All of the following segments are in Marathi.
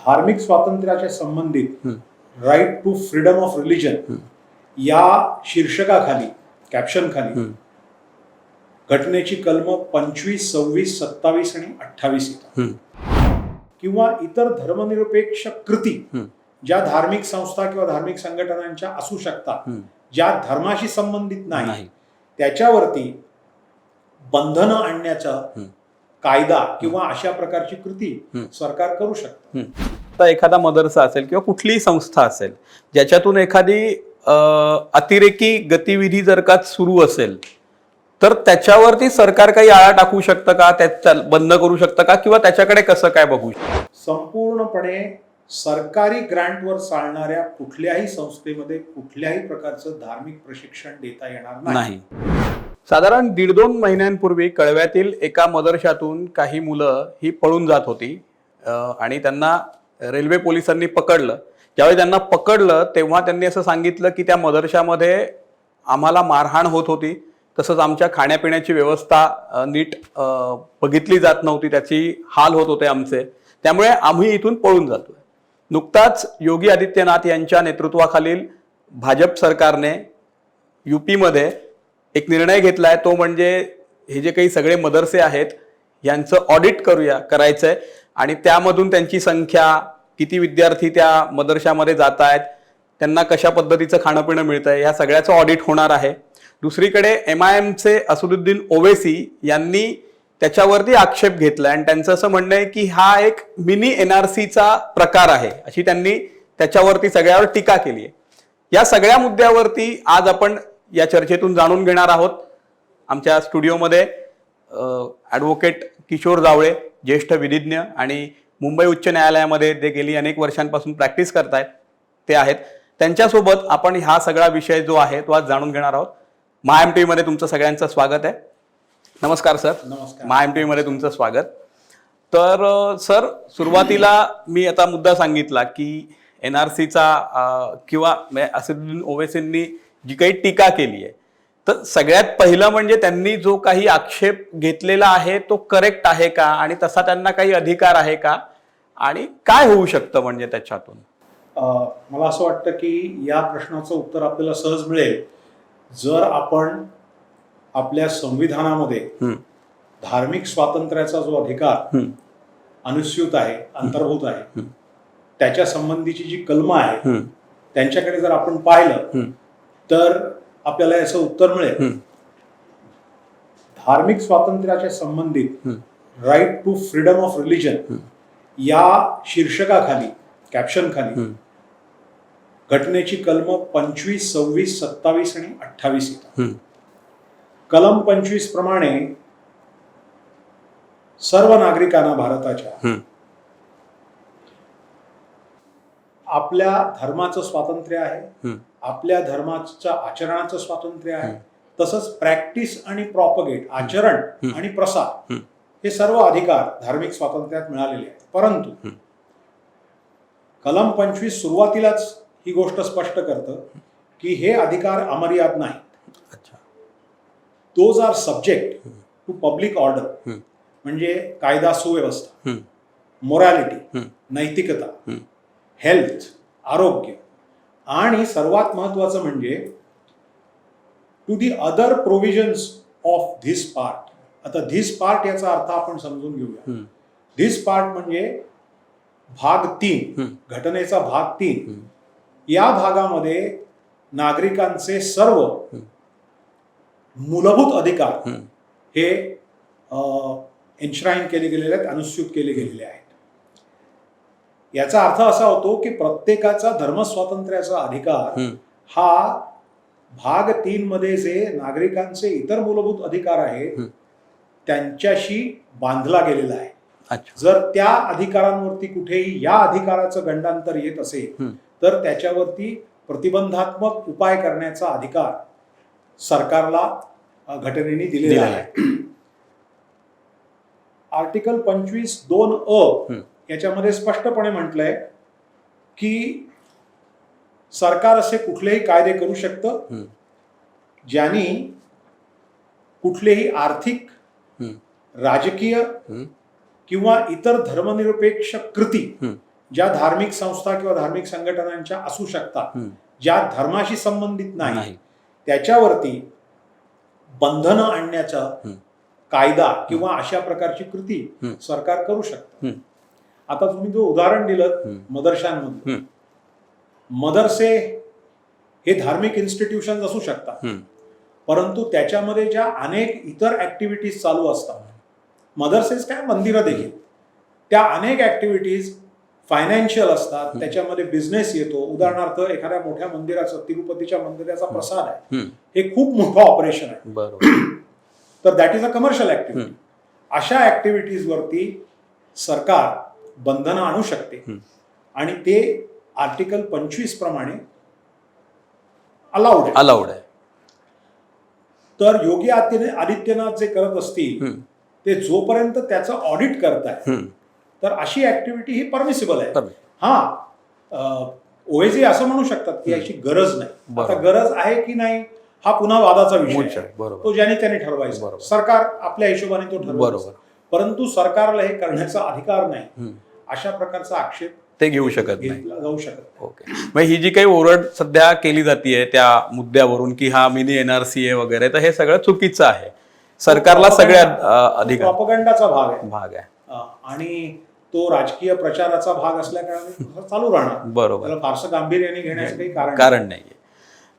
धार्मिक स्वातंत्र्याच्या संबंधित right to freedom of religion या शीर्षकाखाली कॅप्शन खाली घटनेची कलम 25, 26, 27 आणि 28 येतात किंवा इतर धर्मनिरपेक्ष कृती ज्या धार्मिक संस्था किंवा धार्मिक संघटनांच्या असू शकतात ज्या धर्माशी संबंधित नाही त्याच्यावरती बंधनं आणण्याचा कायदा किंवा अशा प्रकारची कृती सरकार करू शकतं. तर एखादा मदरसा असेल किंवा कुठलीही संस्था असेल ज्याच्यातून एखादी अतिरेकी गतिविधी जर का सुरू असेल तर त्याच्यावरती सरकार काही आळा टाकू शकतं का, त्याच्या बंद करू शकतं का, किंवा त्याच्याकडे कसं काय बघू शकतं? संपूर्णपणे सरकारी ग्रँटवर चालणाऱ्या कुठल्याही संस्थेमध्ये कुठल्याही प्रकारचं धार्मिक प्रशिक्षण देता येणार नाही. साधारण 1.5-2 महिन्यांपूर्वी कळव्यातील एका मदरशातून काही मुलं ही पळून जात होती आणि त्यांना रेल्वे पोलिसांनी पकडलं. ज्यावेळी त्यांना पकडलं तेव्हा त्यांनी असं सांगितलं की त्या मदरशामध्ये आम्हाला मारहाण होत होती, तसंच आमच्या खाण्यापिण्याची व्यवस्था नीट बघितली जात नव्हती, त्याची हाल होत होते आमचे, त्यामुळे आम्ही इथून पळून जातोय. नुकताच योगी आदित्यनाथ यांच्या नेतृत्वाखालील भाजप सरकारने यूपीमध्ये एक निर्णय घेतलाय, तो म्हणजे हे जे काही सगळे मदरसे आहेत यांचं ऑडिट करायचंय आणि त्यामधून त्यांची संख्या, किती विद्यार्थी त्या मदरशामध्ये जात आहेत, त्यांना कशा पद्धतीचं खाणं पिणं मिळतंय, या सगळ्याचं ऑडिट होणार आहे. दुसरीकडे MIMचे असदुद्दीन ओवैसी यांनी त्याच्यावरती आक्षेप घेतला आणि त्यांचं असं म्हणणं आहे की हा एक मिनी NRCचा प्रकार आहे, अशी त्यांनी त्याच्यावरती सगळ्यावर टीका केली आहे. या सगळ्या मुद्द्यावरती आज आपण या चर्चेतून जाणून घेणार आहोत. आमच्या स्टुडिओमध्ये ॲडव्होकेट किशोर जावळे, ज्येष्ठ विधिज्ञ आणि मुंबई उच्च न्यायालयामध्ये ते गेली अनेक वर्षांपासून प्रॅक्टिस करतायत ते आहेत. त्यांच्यासोबत आपण हा सगळा विषय जो आहे तो आज जाणून घेणार आहोत. MyMTV मध्ये तुमचं सगळ्यांचं स्वागत आहे. नमस्कार सर. नमस्कार. MyMTV मध्ये तुमचं स्वागत. तर सर, सुरुवातीला मी आता मुद्दा सांगितला की NRCचा किंवा असदुद्दीन ओवैसींनी जी काही टीका केली आहे, तर सगळ्यात पहिलं म्हणजे त्यांनी जो काही आक्षेप घेतलेला आहे तो करेक्ट आहे का, आणि तसा त्यांना काही अधिकार आहे का, आणि काय होऊ शकतं म्हणजे त्याच्यातून? मला असं वाटतं की या प्रश्नाचं उत्तर आपल्याला सहज मिळेल जर आपण आपल्या संविधानामध्ये धार्मिक स्वातंत्र्याचा जो अधिकार अनुस्यूत आहे, अंतर्भूत आहे, त्याच्या संबंधीची जी कलमं आहे त्यांच्याकडे जर आपण पाहिलं तर आपल्याला याचं उत्तर मिळेल. धार्मिक स्वातंत्र्याच्या संबंधित right to freedom of religion या शीर्षकाखाली कॅप्शन खाली घटनेची कलम 25, 26, 27 आणि 28 येतात. कलम 25 प्रमाणे सर्व नागरिकांना भारताच्या आपल्या धर्माचं स्वातंत्र्य आहे, आपल्या धर्माच्या आचरणाचं स्वातंत्र्य आहे, तसंच प्रॅक्टिस आणि प्रॉपगेट, आचरण आणि प्रसार, हे सर्व अधिकार धार्मिक स्वातंत्र्यात मिळालेले आहेत. परंतु कलम 25 सुरुवातीलाच ही गोष्ट स्पष्ट करतं की हे अधिकार अमर्याद नाहीत. Those are subject to public order, म्हणजे कायदा सुव्यवस्था, मोरॅलिटी, नैतिकता, हेल्थ, आरोग्य, आणि सर्वात महत्वाचं म्हणजे to the other provisions of this part. आता धिस पार्ट याचा अर्थ आपण समजून घेऊया. धिस पार्ट म्हणजे भाग 3, घटनेचा भाग 3. या भागामध्ये नागरिकांचे सर्व मूलभूत अधिकार हे एन्श्राईन केले गेलेले आहेत, अनुस्यूत केले गेलेले आहेत. याचा अर्थ असा होतो की प्रत्येकाचा धर्मस्वातंत्र्याचा अधिकार हा भाग 3 मध्ये जे नागरिकांचे इतर मूलभूत अधिकार आहेत त्यांच्याशी बांधला गेलेला आहे. जर त्या अधिकारांवरती कुठेही या अधिकाराचं गंडांतर येत असेल तर त्याच्यावरती प्रतिबंधात्मक उपाय करण्याचा अधिकार सरकारला घटनेने दिलेला आहे. आर्टिकल 25(2)(अ) याच्यामध्ये स्पष्टपणे म्हटलंय की सरकार असे कुठलेही कायदे करू शकतं ज्यांनी कुठलेही आर्थिक, राजकीय किंवा इतर धर्मनिरपेक्ष कृती ज्या धार्मिक संस्था किंवा धार्मिक संघटनांच्या असू शकतात ज्या धर्माशी संबंधित नाही त्याच्यावरती बंधनं आणण्याचा कायदा किंवा अशा प्रकारची कृती सरकार करू शकतं. आता तुम्ही जो उदाहरण दिलं मदरशांमधलं, मदरसे हे धार्मिक इन्स्टिट्यूशन असू शकतात, परंतु त्याच्यामध्ये ज्या अनेक इतर ऍक्टिव्हिटीज चालू असतात, मदरसेच काय मंदिरं देखील, त्या अनेक ऍक्टिव्हिटीज फायनान्शियल असतात, त्याच्यामध्ये बिझनेस येतो. उदाहरणार्थ एखाद्या मोठ्या मंदिराचं, तिरुपतीच्या मंदिराचा प्रसाद आहे, हे खूप मोठं ऑपरेशन आहे, बरोबर, तर that is a commercial activity. अशा ऍक्टिव्हिटीज वरती सरकार बंधनं आणू शकते आणि ते आर्टिकल 25 प्रमाणे अलाउड आहे. तर योगी आदित्यनाथ जे करत असतील ते जोपर्यंत त्याचं ऑडिट करताय तर अशी ऍक्टिव्हिटी ही परमिसिबल आहे. हा, ओएसी असं म्हणू शकतात की याची गरज नाही. आता गरज आहे की नाही हा पुन्हा वादाचा विषय आहे, तो ज्याने त्याने ठरवायचा. सरकार आपल्या हिशोबाने तो ठरवतो, परंतु सरकारला हे करण्याचा अधिकार नाही. अशा प्रकारचा आक्षेप ते घेऊ शकत नाही, जाऊ शकत. ओके. मग ही जी काही ओरड सध्या केली जाते त्या मुद्द्यावरून की हा मिनी एनआरसीए वगैरे, तर हे सगळं चुकीचं आहे. सरकारला सगळे अधिकार, प्रॉपगंडाचा भाग आहे आणि तो राजकीय प्रचाराचा भाग असल्याकारणे चालू राहणार. बरोबर, त्याला फारसं गांभीर्याने घेण्याचं काही कारण नाहीये.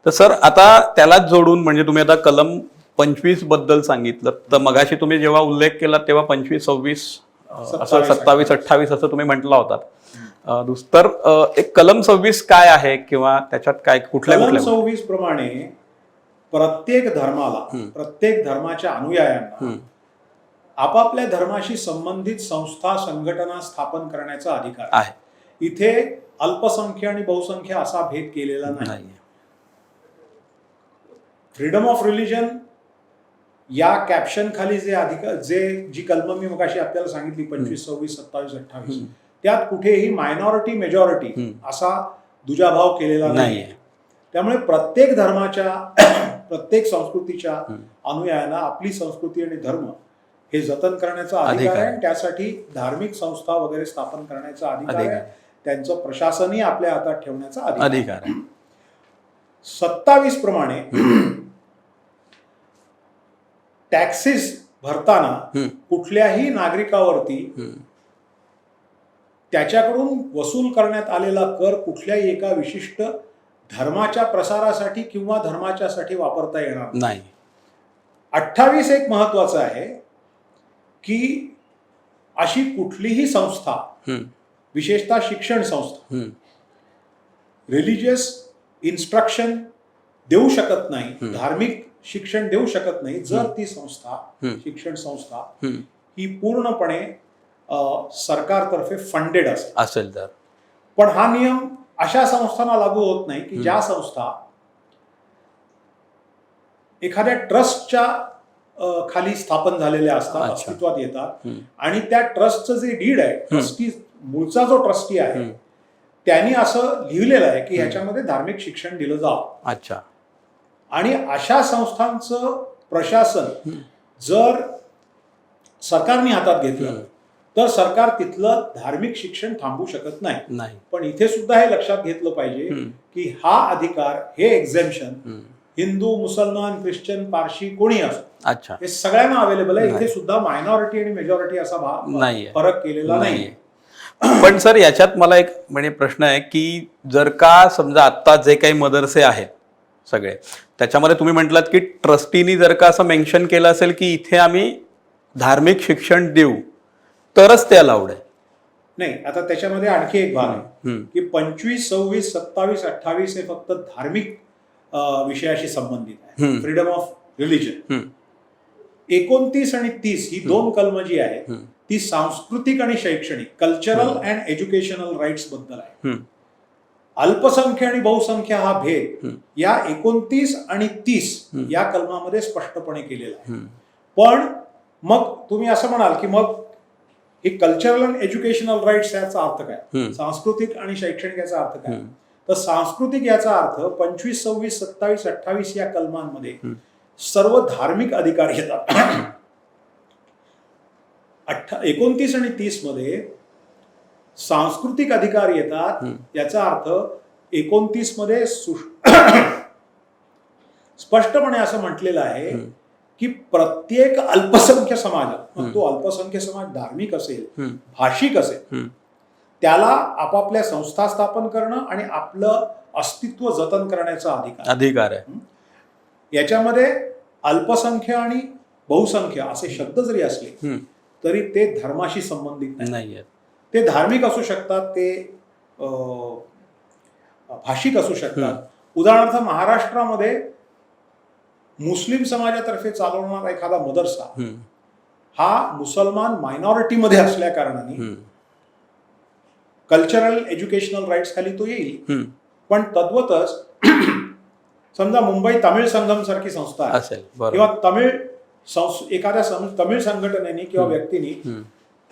तर सर आता त्यालाच जोडून, म्हणजे तुम्ही आता कलम 25 बद्दल सांगितलं, तर मगाशी तुम्ही जेव्हा उल्लेख केला तेव्हा 25, 26, 27, 28 असं तुम्ही म्हटला होतात. तर एक कलम 26 काय आहे किंवा त्याच्यात काय कुठल्या 26 प्रमाणे प्रत्येक धर्माला, प्रत्येक धर्माच्या अनुयायांना आपापल्या धर्माशी संबंधित संस्था, संघटना स्थापन करण्याचा अधिकार आहे. इथे अल्पसंख्य आणि बहुसंख्य असा भेद केलेला नाही. फ्रीडम ऑफ रिलिजन या कॅप्शन खाली जी कलम मी मगाशी आपल्याला सांगितली 25, 26, 27, 28, त्यात कुठेही मायनॉरिटी मेजॉरिटी असा दुजाभाव केलेला नाही. त्यामुळे प्रत्येक धर्माच्या, प्रत्येक संस्कृतीच्या अनुयायांना आपली संस्कृती आणि धर्म हे जतन करण्याचा अधिकार आहे. त्यासाठी धार्मिक संस्था वगैरे स्थापन करण्याचा अधिकार आहे. त्यांचं प्रशासनही आपल्या हातात ठेवण्याचा अधिकार आहे. 27 प्रमाणे टॅक्सेस भरताना कुठल्याही नागरिकावरती त्याच्याकडून वसूल करण्यात आलेला कर कुठल्याही एका विशिष्ट धर्माच्या प्रसारासाठी किंवा धर्माच्यासाठी वापरता येणार नाही. 28 एक महत्वाचं आहे की अशी कुठलीही संस्था, विशेषतः शिक्षण संस्था, रिलिजियस इन्स्ट्रक्शन देऊ शकत नाही, धार्मिक शिक्षण देऊ शकत नाही जर ती संस्था, शिक्षण संस्था ही पूर्णपणे सरकारतर्फे फंडेड असेल तर. पण हा नियम अशा संस्थांना लागू होत नाही की ज्या संस्था एखाद्या ट्रस्टच्या खाली स्थापन झालेल्या असतात, अस्तित्वात येतात, आणि त्या ट्रस्टचं जे डीड आहे, ट्रस्टी मूळचा जो ट्रस्टी आहे त्यांनी असं लिहिलेलं आहे की ह्याच्यामध्ये धार्मिक शिक्षण दिलं जावं. अच्छा. आणि अशा संस्थांचं प्रशासन जर सरकारने हातात घेतलं तर सरकार तिथलं धार्मिक शिक्षण थांबवू शकत नाही. पण इथे सुद्धा हे लक्षात घेतलं पाहिजे की हा अधिकार, हे एक्झेम्पशन हिंदू, मुसलमान, ख्रिश्चन, पारशी कोणी असो, अच्छा, हे सगळ्यांना अवेलेबल आहे. इथे सुद्धा मायनॉरिटी आणि मेजॉरिटी असा फरक केलेला नाही. पण सर याच्यात मला एक म्हणजे प्रश्न आहे की जर का समजा आता जे काही मदरसे आहेत सगळे, त्याच्यामध्ये तुम्ही म्हटलात की ट्रस्टीनी जर का असं मेन्शन केलं असेल की इथे आम्ही धार्मिक शिक्षण देऊ तरच ते अलाउड आहे. नाही, आता त्याच्यामध्ये आणखी एक भाग आहे की 25, 26, 27, 28 हे फक्त धार्मिक विषयाशी संबंधित आहे, फ्रीडम ऑफ रिलिजन. 29 आणि 30 ही दोन कलम जी आहेत ती सांस्कृतिक आणि शैक्षणिक, कल्चरल अँड एज्युकेशनल राईट्स बद्दल आहे. अल्पसंख्य आणि बहुसंख्य हा भेद या 29 आणि 30 या कलमामध्ये स्पष्टपणे केलेला आहे. पण मग तुम्ही असं म्हणाल की मग हे कल्चरल अँड एज्युकेशनल राईट्स याचा अर्थ काय, सांस्कृतिक आणि शैक्षणिक याचा अर्थ काय? तर सांस्कृतिक याचा अर्थ 25, 26, 27, 28 या कलमांमध्ये सर्व धार्मिक अधिकार येतात. 29 आणि 30 मध्ये सांस्कृतिक अधिकार येतात. याचा अर्थ 29 मध्ये स्पष्टपणे असं म्हटलेलं आहे की प्रत्येक अल्पसंख्य समाजात, मग तो अल्पसंख्य समाज धार्मिक असेल, भाषिक असेल, त्याला आपापल्या संस्था स्थापन करणं आणि आपलं अस्तित्व जतन करण्याचा अधिकार आहे. याच्यामध्ये अल्पसंख्य आणि बहुसंख्य असे शब्द जरी असले तरी ते धर्माशी संबंधित नाही. ते धार्मिक असू शकतात, ते भाषिक असू शकतात. उदाहरणार्थ महाराष्ट्रामध्ये मुस्लिम समाजातर्फे चालवणारा एखादा मदरसा हा मुसलमान मायनॉरिटीमध्ये असल्या कारणाने कल्चरल एज्युकेशनल राईट्स खाली तो येईल. पण तद्वतच समजा मुंबई तमिळ संगम सारखी संस्था असेल किंवा एखाद्या तमिळ संघटनेने किंवा व्यक्तीने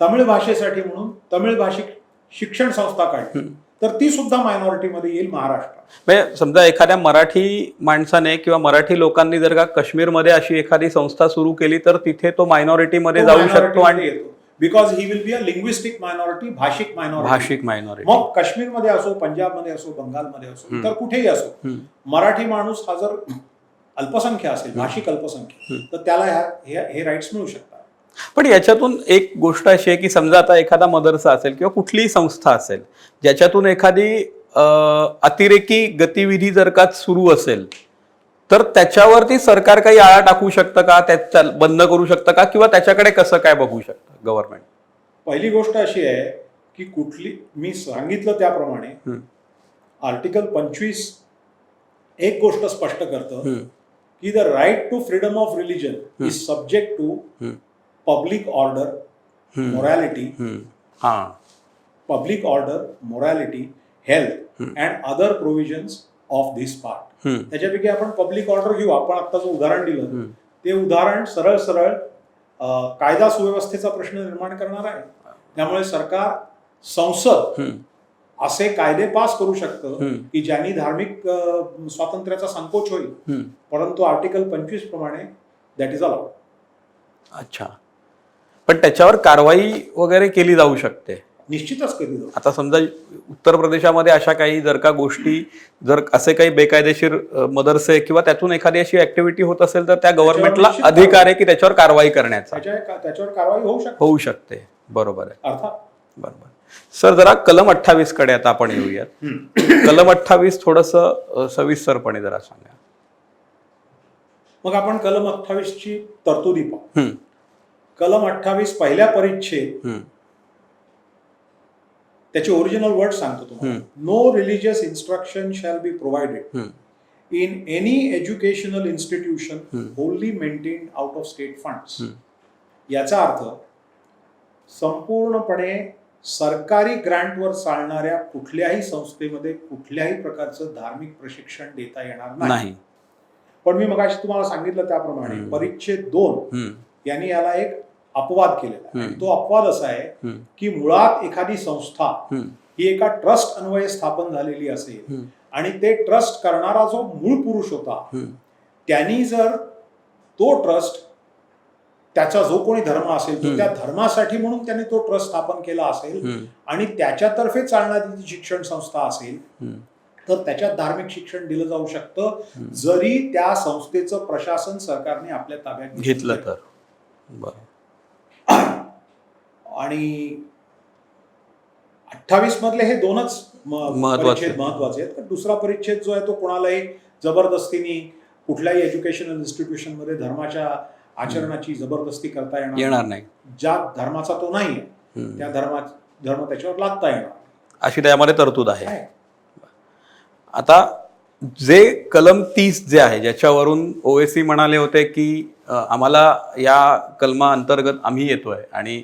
तमिळ भाषेसाठी म्हणून तमिळ भाषिक शिक्षण संस्था काढली तर ती सुद्धा मायनॉरिटीमध्ये येईल महाराष्ट्रात. समजा एखाद्या मराठी माणसाने किंवा मराठी लोकांनी जर का काश्मीरमध्ये अशी एखादी संस्था सुरू केली तर तिथे तो मायनॉरिटीमध्ये जाऊ शकतो आणि येतो. Because he will be a linguistic minority, भाषिक मायनॉरिटी. मग काश्मीरमध्ये असो, पंजाबमध्ये असो, बंगालमध्ये असो, इतर कुठेही असो, मराठी माणूस हा जर अल्पसंख्य असेल, भाषिक अल्पसंख्य, तर त्याला हे राईट्स मिळू शकतात. पण याच्यातून एक गोष्ट अशी आहे की समजा आता एखादा मदरसा असेल किंवा कुठलीही संस्था असेल ज्याच्यातून एखादी अतिरेकी गतिविधी जर का सुरू असेल तर त्याच्यावरती सरकार काही आळा टाकू शकतं का, त्या बंद करू शकतं का, किंवा त्याच्याकडे कसं काय बघू शकतं गव्हर्नमेंट? पहिली गोष्ट अशी आहे की कुठली, मी सांगितलं त्याप्रमाणे आर्टिकल 25 एक गोष्ट स्पष्ट करतं की the right to freedom of religion is subject to public order, morality, health and other provisions of this part. त्याच्यापैकी आपण पब्लिक ऑर्डर घेऊ. आपण आता जो उदाहरण दिलं ते उदाहरण सरळ सरळ कायदा सुव्यवस्थेचा प्रश्न निर्माण करणार आहे. त्यामुळे सरकार, संसद असे कायदे पास करू शकतं की ज्यांनी धार्मिक स्वातंत्र्याचा संकोच होईल, परंतु आर्टिकल 25 प्रमाणे दॅट इज अलाउड. अच्छा, पण त्याच्यावर कारवाई वगैरे केली जाऊ शकते? निश्चितच केली जाऊ. आता समजा उत्तर प्रदेशामध्ये अशा काही जर का गोष्टी, जर असे काही बेकायदेशीर मदरसे किंवा त्यातून एखादी अशी ऍक्टिव्हिटी होत असेल तर त्या गव्हर्नमेंटला अधिकार आहे की त्याच्यावर कारवाई करण्याचा. त्याच्यावर कारवाई होऊ शकते. बरोबर आहे. अर्थात. बरोबर. सर, जरा कलम 28 कडे आता आपण येऊयात. कलम 28 थोडंसं सविस्तरपणे जरा सांगा. मग आपण कलम 28 ची तरतुदी पाहू. कलम 28 पहिल्या परिच्छेद, त्याचे ओरिजिनल वर्ड सांगतो तुम्हाला. No religious instruction shall be provided in any educational institution wholly maintained out of state funds. याचा अर्थ संपूर्णपणे सरकारी ग्रँटवर चालणाऱ्या कुठल्याही संस्थेमध्ये कुठल्याही प्रकारचं धार्मिक प्रशिक्षण देता येणार नाही. पण मी मगाशी तुम्हाला सांगितलं त्याप्रमाणे परिच्छेद 2 यांनी याला एक अपवाद केलेला आहे. तो अपवाद असा आहे की मुळात एखादी संस्था ही एका ट्रस्ट अन्वये स्थापन झालेली असेल आणि ते ट्रस्ट करणारा जो मूळ पुरुष होता त्यांनी जर तो ट्रस्ट, त्याचा जो कोणी धर्म असेल तो त्या धर्मासाठी म्हणून त्यांनी तो ट्रस्ट स्थापन केला असेल आणि त्याच्यातर्फे चालणारी जी शिक्षण संस्था असेल तर त्याच्यात धार्मिक शिक्षण दिलं जाऊ शकतं, जरी त्या संस्थेचं प्रशासन सरकारने आपल्या ताब्यात घेतलं तर. बरं. आणि 28 मधले हे दोनच परिच्छेद महत्वाचे आहेत. दुसरा परिच्छेद जो आहे तो कोणालाही जबरदस्तीने कुठल्याही एज्युकेशनल इन्स्टिट्यूशन मध्ये धर्माच्या आचरणाची जबरदस्ती करता येणार नाही. ज्या धर्माचा तो नाही त्या धर्म त्याच्यावर लादता येणार अशी त्यामध्ये तरतूद आहे. आता जे कलम 30 जे आहे, ज्याच्यावरून ओवेसी म्हणाले होते की आम्हाला या कलमा अंतर्गत आम्ही येतोय आणि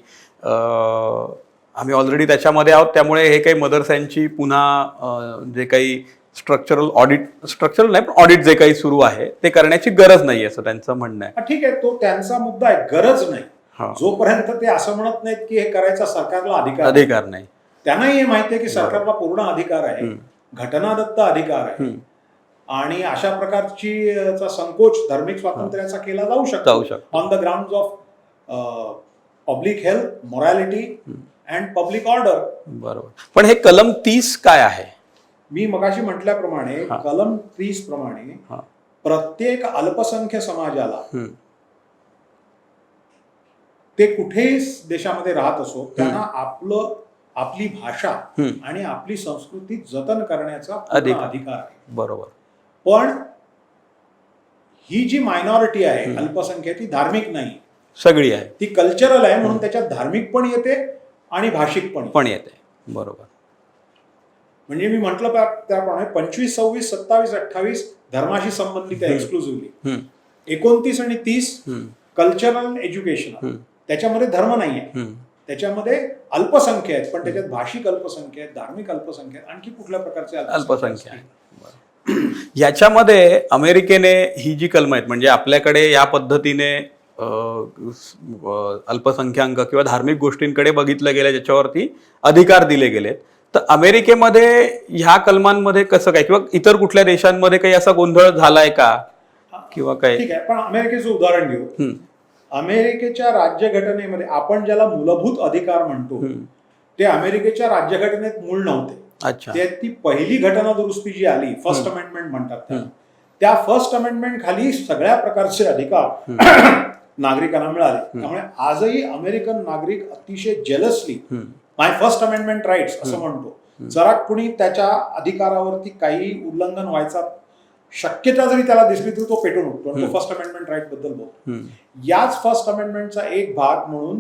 आम्ही ऑलरेडी त्याच्यामध्ये आहोत, त्यामुळे हे काही मदरस्यांची पुन्हा जे काही स्ट्रक्चरल नाही पण ऑडिट जे काही सुरू आहे ते करण्याची गरज नाही असं त्यांचं म्हणणं आहे. ठीक आहे, तो त्यांचा मुद्दा आहे. गरज नाही जोपर्यंत ते असं म्हणत नाहीत की हे करायचा सरकारला अधिकार नाही. त्यांनाही हे माहिती आहे की सरकारला पूर्ण अधिकार आहे, घटनादत्त अधिकार आहे आणि अशा प्रकारची संकोच धार्मिक स्वातंत्र्याचा केला जाऊ शकतो on the ground of public health, morality and public order. बरोबर. पण हे कलम 30 काय आहे? मी मगाशी म्हटल्याप्रमाणे हा. कलम 30 प्रमाणे हा. प्रत्येक अल्पसंख्य समाजाला ते कुठेही देशामध्ये राहत असो त्यांना आपली भाषा आणि आपली संस्कृती जतन करण्याचा पूर्ण अधिकार आहे. बरोबर. पण ही जी मायनॉरिटी आहे अल्पसंख्या ती धार्मिक नाही, सगळी आहे, ती कल्चरल आहे. म्हणून त्याच्यात धार्मिक पण येते आणि भाषिक पण येते. बरोबर. म्हणजे मी म्हटलं त्याप्रमाणे 25, 26, 27, 28 धर्माशी संबंधित आहे एक्सक्लुझिव्हली. 29 आणि 30 कल्चरल एज्युकेशन, त्याच्यामध्ये धर्म नाही आहे, त्याच्यामध्ये अल्पसंख्या आहेत, पण त्याच्यात भाषिक अल्पसंख्या आहेत, धार्मिक अल्पसंख्या आहेत, आणखी कुठल्या प्रकारचे अल्पसंख्या आहेत. याच्यामध्ये अमेरिकेने ही जी कलम आहेत म्हणजे आपल्याकडे या पद्धतीने अल्पसंख्याक किंवा धार्मिक गोष्टींकडे बघितलं गेलं ज्याच्यावरती अधिकार दिले गेलेत, तर अमेरिकेमध्ये ह्या कलमांमध्ये कसं काय किंवा इतर कुठल्या देशांमध्ये काही असा गोंधळ झालाय का किंवा काय? ठीक आहे, पण अमेरिकेचं उदाहरण घेऊ. अमेरिकेच्या राज्यघटनेमध्ये आपण ज्याला मूलभूत अधिकार म्हणतो ते अमेरिकेच्या राज्यघटनेत मूळ नव्हते. ती पहिली घटना दुरुस्ती जी आली, फर्स्ट अमेंडमेंट म्हणतात, त्या फर्स्ट अमेंडमेंट खाली सगळ्या प्रकारचे अधिकार नागरिकांना मिळाले. त्यामुळे आजही अमेरिकन नागरिक अतिशय जेलसली माय फर्स्ट अमेंडमेंट राईट्स असं म्हणतो. जरा कुणी त्याच्या अधिकारावरती काही उल्लंघन व्हायचा शक्यता जरी त्याला दिसली तरी तो पेटून उठतो आणि तो फर्स्ट अमेंडमेंट राईट बद्दल बोलतो. याच फर्स्ट अमेंडमेंटचा एक भाग म्हणून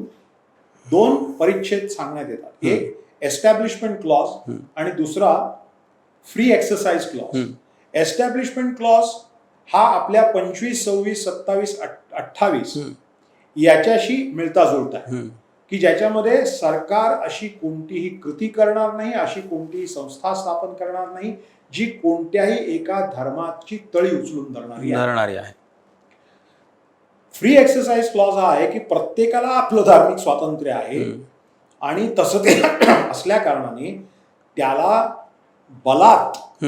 2 परिच्छेद सांगण्यात येतात. एक एस्टॅब्लिशमेंट क्लॉज आणि दुसरा free exercise clause. Establishment clause हा आपल्या 25, 26, 27, 28 याच्याशी मिळता जुळता आहे की ज्याच्यामध्ये सरकार अशी कोणतीही कृती करणार नाही, अशी कोणतीही संस्था स्थापन करणार नाही जी कोणत्याही एका धर्माची तळी उचलून धरणारी आहे. फ्री एक्सरसाइज क्लॉज हा आहे की प्रत्येकाला आपलं धार्मिक स्वातंत्र्य आहे आणि तसं ते असल्या कारणाने त्याला बलात्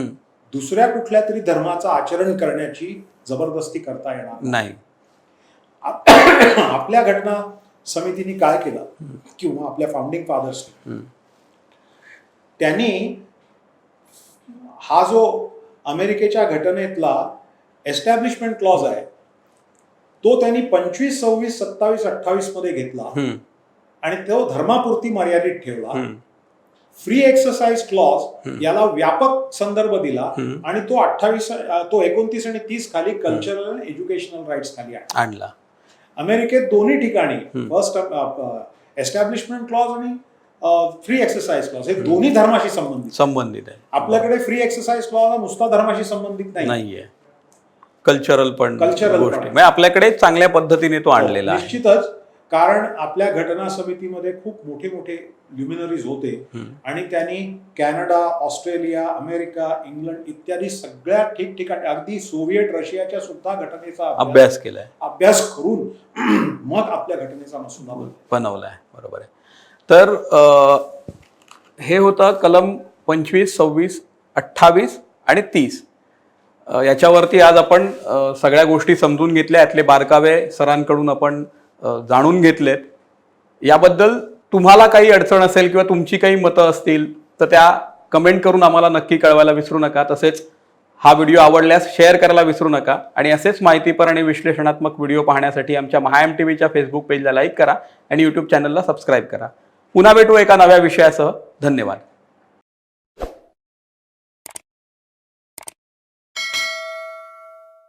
दुसऱ्या कुठल्या तरी धर्माचं आचरण करण्याची जबरदस्ती करता येणार नाही. आपल्या घटना समितीने काय केलं किंवा आपल्या फाउंडिंग फादर्सनी त्यांनी हा जो अमेरिकेच्या घटनेतला एस्टॅब्लिशमेंट क्लॉज आहे तो त्यांनी 25, 26, 27, 28 मध्ये घेतला आणि तो धर्मापुरती मर्यादित ठेवला. फ्री एक्सरसाइज क्लॉज याला व्यापक संदर्भ दिला आणि तो 29 आणि 30 खाली कल्चरल आणि एज्युकेशनल राईट्स खाली आणला. अमेरिकेत दोन्ही ठिकाणी फर्स्ट एस्टॅब्लिशमेंट क्लॉज आणि फ्री एक्सरसाइज क्लॉज हे दोन्ही धर्माशी संबंधित आहे. आपल्याकडे फ्री एक्सरसाइज क्लॉज हा नुसता धर्माशी संबंधित नाहीये, कल्चरल गोष्टी आपल्याकडे चांगल्या पद्धतीने तो आणलेला आहे. निश्चितच, कारण आपल्या घटना समितीमध्ये खूप मोठे मोठे ल्युमिनरीज होते आणि त्यांनी कॅनडा, ऑस्ट्रेलिया, अमेरिका, इंग्लंड इत्यादी सगळ्या ठिकठिकाणी अगदी सोव्हिएट रशियाच्या सुद्धा घटनेचा अभ्यास केलाय, अभ्यास करून मग आपल्या घटनेचा मसुदा बनवलाय. बरोबर आहे. तर हे होतं कलम 25, 26, 28 आणि 30. याच्यावरती आज आपण सगळ्या गोष्टी समजून घेतल्या, यातले बारकावे सरांकडून आपण जाणून घेतलेत. याबद्दल तुम्हाला काही अडचण असेल किंवा तुमची काही मतं असतील तर त्या कमेंट करून आम्हाला नक्की कळवायला विसरू नका. तसेच हा व्हिडिओ आवडल्यास शेअर करायला विसरू नका आणि असेच माहितीपर आणि विश्लेषणात्मक व्हिडिओ पाहण्यासाठी आमच्या MahaMTVच्या फेसबुक पेजला लाईक करा आणि यूट्यूब चॅनलला सबस्क्राईब करा. पुन्हा भेटू एका नव्या विषयासह. धन्यवाद.